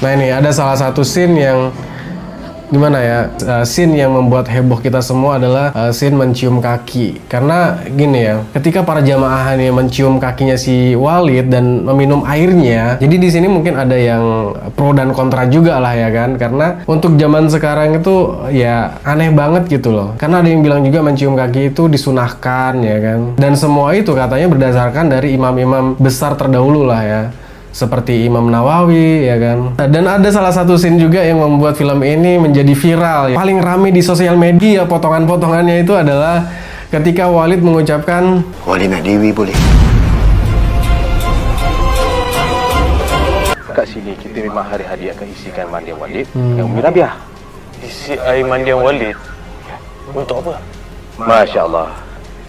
Nah ini ada salah satu scene yang gimana ya, scene yang membuat heboh kita semua adalah scene mencium kaki. Karena gini ya, ketika para jamaah ini mencium kakinya si Walid dan meminum airnya, jadi di sini mungkin ada yang pro dan kontra juga lah ya kan. Karena untuk zaman sekarang itu ya aneh banget gitu loh. Karena ada yang bilang juga mencium kaki itu disunahkan ya kan. Dan semua itu katanya berdasarkan dari imam-imam besar terdahulu lah ya, seperti Imam Nawawi ya kan. Dan ada salah satu scene juga yang membuat film ini menjadi viral ya. Paling rame di sosial media potongan-potongannya itu adalah ketika Walid mengucapkan, Walid nak Dewi boleh. Kat sini kita memang hari-hari akan isikan mandian Walid yang Umi Rabiah. Isi air mandian Walid? Untuk apa? Masya Allah.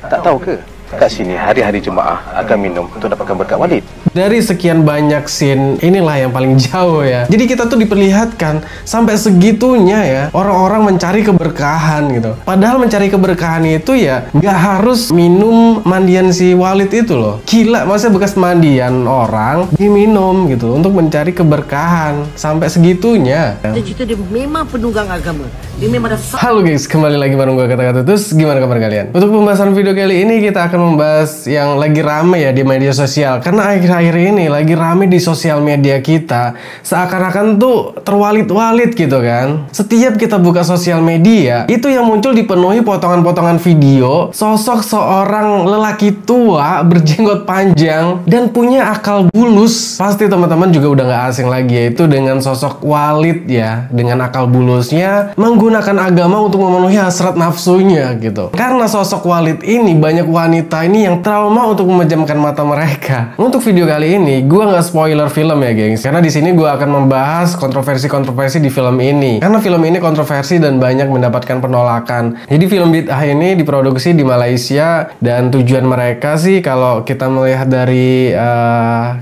Tak tahu ke? Kat sini hari-hari jemaah akan minum untuk dapatkan berkat Walid. Dari sekian banyak scene, inilah yang paling jauh ya. Jadi kita tuh diperlihatkan sampai segitunya ya, orang-orang mencari keberkahan gitu. Padahal mencari keberkahan itu ya nggak harus minum mandian si Walid itu loh. Gila, maksudnya bekas mandian orang diminum gitu untuk mencari keberkahan. Sampai segitunya. Cita-cita dia memang penunggang agama. Dia memang ada. Halo guys, kembali lagi bareng gue Kata-Kata. Terus gimana kabar kalian? Untuk pembahasan video kali ini kita akan membahas yang lagi rame ya di media sosial. Karena akhir-akhir ini lagi rame di sosial media kita, seakan-akan tuh terwalit-walit gitu kan. Setiap kita buka sosial media, itu yang muncul dipenuhi potongan-potongan video sosok seorang lelaki tua berjenggot panjang dan punya akal bulus. Pasti teman-teman juga udah gak asing lagi, yaitu dengan sosok Walid ya, dengan akal bulusnya menggunakan agama untuk memenuhi hasrat nafsunya gitu. Karena sosok Walid ini banyak wanita ini yang trauma untuk memejamkan mata mereka. Untuk video kali ini gue nggak spoiler film ya gengs, karena di sini gue akan membahas kontroversi-kontroversi di film ini. Karena film ini kontroversi dan banyak mendapatkan penolakan. Jadi film Bid'ah ini diproduksi di Malaysia dan tujuan mereka sih kalau kita melihat dari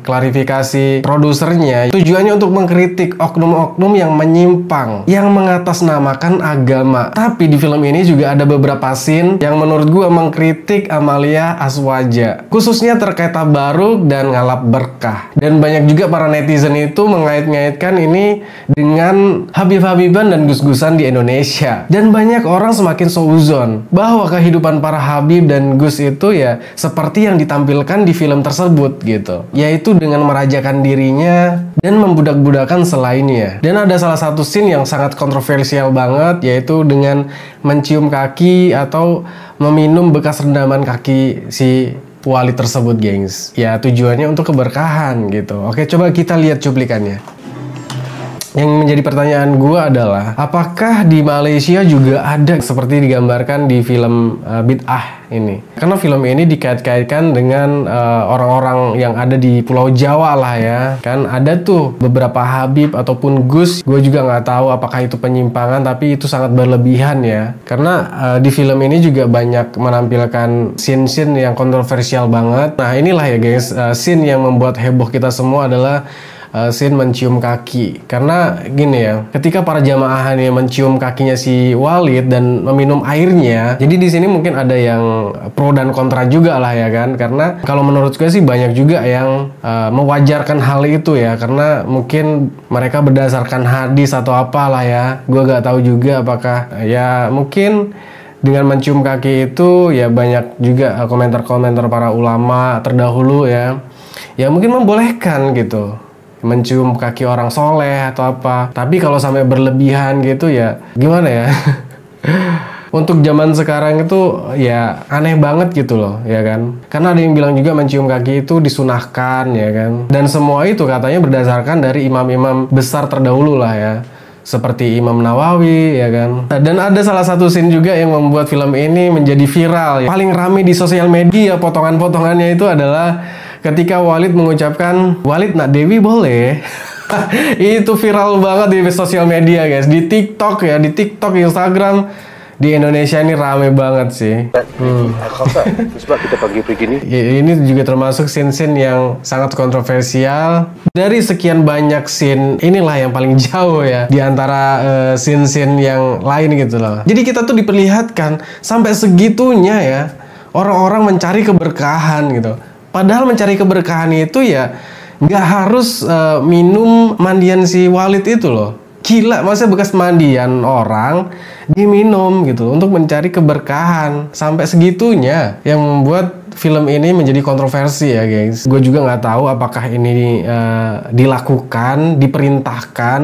klarifikasi produsernya, tujuannya untuk mengkritik oknum-oknum yang menyimpang, yang mengatasnamakan agama. Tapi di film ini juga ada beberapa scene yang menurut gue mengkritik Amalia Azwaja, khususnya terkait tabaruk dan ngalap berkah. Dan banyak juga para netizen itu mengait-ngaitkan ini dengan Habib-Habiban dan Gus-Gusan di Indonesia. Dan banyak orang semakin seuzon bahwa kehidupan para Habib dan Gus itu ya seperti yang ditampilkan di film tersebut gitu, yaitu dengan merajakan dirinya dan membudak-budakan selainnya. Dan ada salah satu scene yang sangat kontroversial banget, yaitu dengan mencium kaki atau meminum bekas rendaman kaki si Walid tersebut gengs. Ya tujuannya untuk keberkahan gitu. Oke, coba kita lihat cuplikannya. Yang menjadi pertanyaan gue adalah, apakah di Malaysia juga ada seperti digambarkan di film Bid'ah ini? Karena film ini dikait-kaitkan dengan orang-orang yang ada di Pulau Jawa lah ya. Kan ada tuh beberapa Habib ataupun Gus. Gue juga nggak tahu apakah itu penyimpangan, tapi itu sangat berlebihan ya. Karena di film ini juga banyak menampilkan scene-scene yang kontroversial banget. Nah inilah ya guys, scene yang membuat heboh kita semua adalah scene mencium kaki. Karena gini ya, ketika para jamaah ini mencium kakinya si Walid dan meminum airnya, jadi di sini mungkin ada yang pro dan kontra juga lah ya kan. Karena kalau menurut gue sih banyak juga yang mewajarkan hal itu ya, karena mungkin mereka berdasarkan hadis atau apalah ya. Gue gak tahu juga apakah ya mungkin dengan mencium kaki itu ya banyak juga komentar-komentar para ulama terdahulu ya, ya mungkin membolehkan gitu mencium kaki orang soleh atau apa. Tapi kalau sampai berlebihan gitu ya gimana ya. Untuk zaman sekarang itu ya aneh banget gitu loh ya kan. Karena ada yang bilang juga mencium kaki itu disunahkan ya kan. Dan semua itu katanya berdasarkan dari imam-imam besar terdahulu lah ya, seperti Imam Nawawi ya kan. Dan ada salah satu scene juga yang membuat film ini menjadi viral ya. Paling rame di sosial media potongan-potongannya itu adalah ketika Walid mengucapkan, Walid nak Dewi boleh. Itu viral banget di sosial media guys, di TikTok ya, di TikTok, Instagram. Di Indonesia ini rame banget sih. Sebab kita pergi ni. Ini juga termasuk scene-scene yang sangat kontroversial. Dari sekian banyak scene, inilah yang paling jauh ya di antara scene-scene yang lain gitu loh. Jadi kita tuh diperlihatkan sampai segitunya ya, orang-orang mencari keberkahan gitu. Padahal mencari keberkahan itu ya nggak harus minum mandian si Walid itu loh. Gila, masa bekas mandian orang diminum gitu untuk mencari keberkahan. Sampai segitunya yang membuat film ini menjadi kontroversi ya guys. Gue juga nggak tahu apakah ini dilakukan, diperintahkan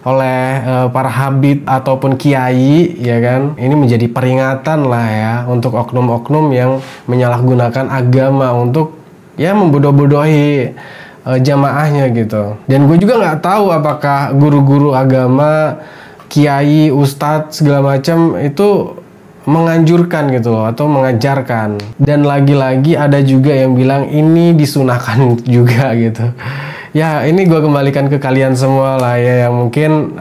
oleh para habib ataupun kiai ya kan. Ini menjadi peringatan lah ya untuk oknum-oknum yang menyalahgunakan agama untuk ya membodoh-bodohi jamaahnya gitu. Dan gue juga nggak tahu apakah guru-guru agama, kiai, ustadz segala macam itu menganjurkan gitu loh atau mengajarkan. Dan lagi-lagi ada juga yang bilang ini disunahkan juga gitu. Ya ini gue kembalikan ke kalian semua lah ya yang mungkin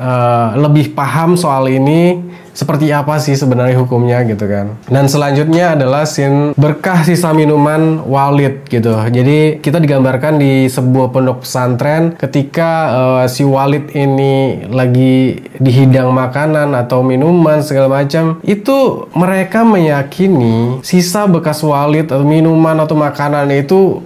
lebih paham soal ini. Seperti apa sih sebenarnya hukumnya gitu kan. Dan selanjutnya adalah scene berkah sisa minuman Walid gitu. Jadi kita digambarkan di sebuah pondok pesantren ketika si Walid ini lagi dihidang makanan atau minuman segala macam. Itu mereka meyakini sisa bekas Walid atau minuman atau makanan itu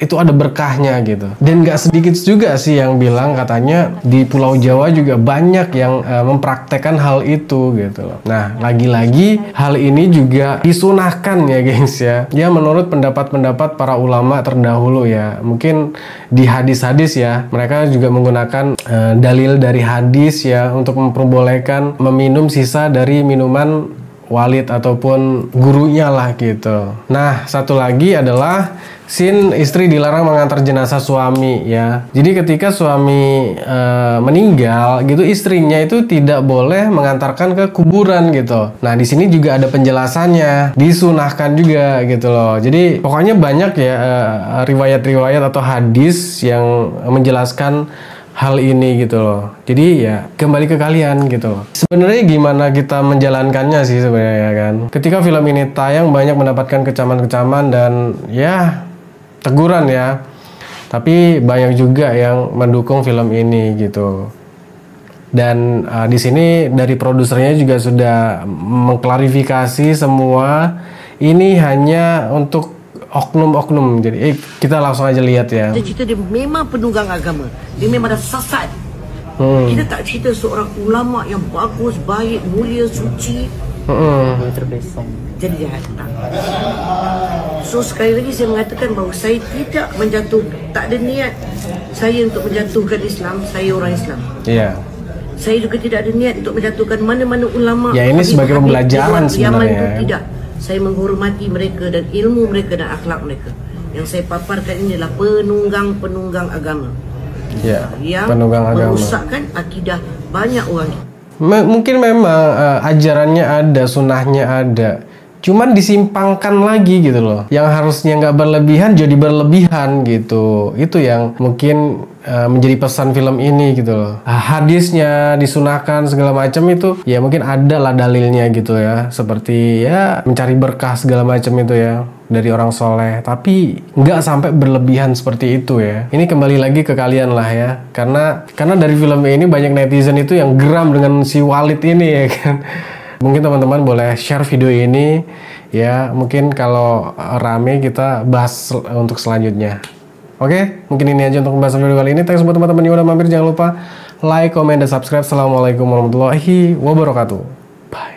ada berkahnya gitu. Dan gak sedikit juga sih yang bilang katanya di Pulau Jawa juga banyak yang mempraktekkan hal itu gitu loh. Nah lagi-lagi hal ini juga disunahkan ya gengs ya. Ya menurut pendapat-pendapat para ulama terdahulu ya. Mungkin di hadis-hadis ya mereka juga menggunakan dalil dari hadis ya untuk memperbolehkan meminum sisa dari minuman Walid ataupun gurunya lah gitu. Nah satu lagi adalah scene istri dilarang mengantar jenazah suami ya. Jadi ketika suami meninggal gitu, istrinya itu tidak boleh mengantarkan ke kuburan gitu. Nah di sini juga ada penjelasannya, disunahkan juga gitu loh. Jadi pokoknya banyak ya riwayat-riwayat atau hadis yang menjelaskan hal ini gitu loh. Jadi ya kembali ke kalian gitu loh. Sebenarnya gimana kita menjalankannya sih sebenarnya kan. Ketika film ini tayang banyak mendapatkan kecaman-kecaman dan ya teguran ya. Tapi banyak juga yang mendukung film ini gitu. Dan di sini dari produsernya juga sudah mengklarifikasi semua ini hanya untuk oknum-oknum. Jadi kita langsung aja lihat ya. Cerita dia memang penunggang agama. Dia memang dah sesat. Kita tak cerita seorang ulama yang bagus, baik, mulia, suci. Jadi jahat. So sekali lagi saya mengatakan bahawa saya tidak tak ada niat saya untuk menjatuhkan Islam. Saya orang Islam. Iya. Saya juga tidak ada niat untuk menjatuhkan mana-mana ulama. Ya ini sebagai pembelajaran sebenarnya. Tidak. Saya menghormati mereka dan ilmu mereka dan akhlak mereka. Yang saya paparkan ini adalah penunggang agama. Ya, yang penunggang agama. Merusakkan akidah banyak orang. Mungkin memang ajarannya ada, sunnahnya ada. Cuman disimpangkan lagi gitu loh. Yang harusnya nggak berlebihan jadi berlebihan gitu. Itu yang mungkin menjadi pesan film ini gitu loh. Hadisnya disunahkan segala macam itu ya mungkin ada lah dalilnya gitu ya. Seperti ya mencari berkah segala macam itu ya dari orang soleh. Tapi nggak sampai berlebihan seperti itu ya. Ini kembali lagi ke kalian lah ya. Karena dari film ini banyak netizen itu yang geram dengan si Walid ini ya kan. Mungkin teman-teman boleh share video ini ya, mungkin kalau rame kita bahas untuk selanjutnya. Oke, mungkin ini aja untuk pembahasan video kali ini. Thanks buat teman-teman yang udah mampir, jangan lupa like, comment, dan subscribe. Assalamualaikum warahmatullahi wabarakatuh.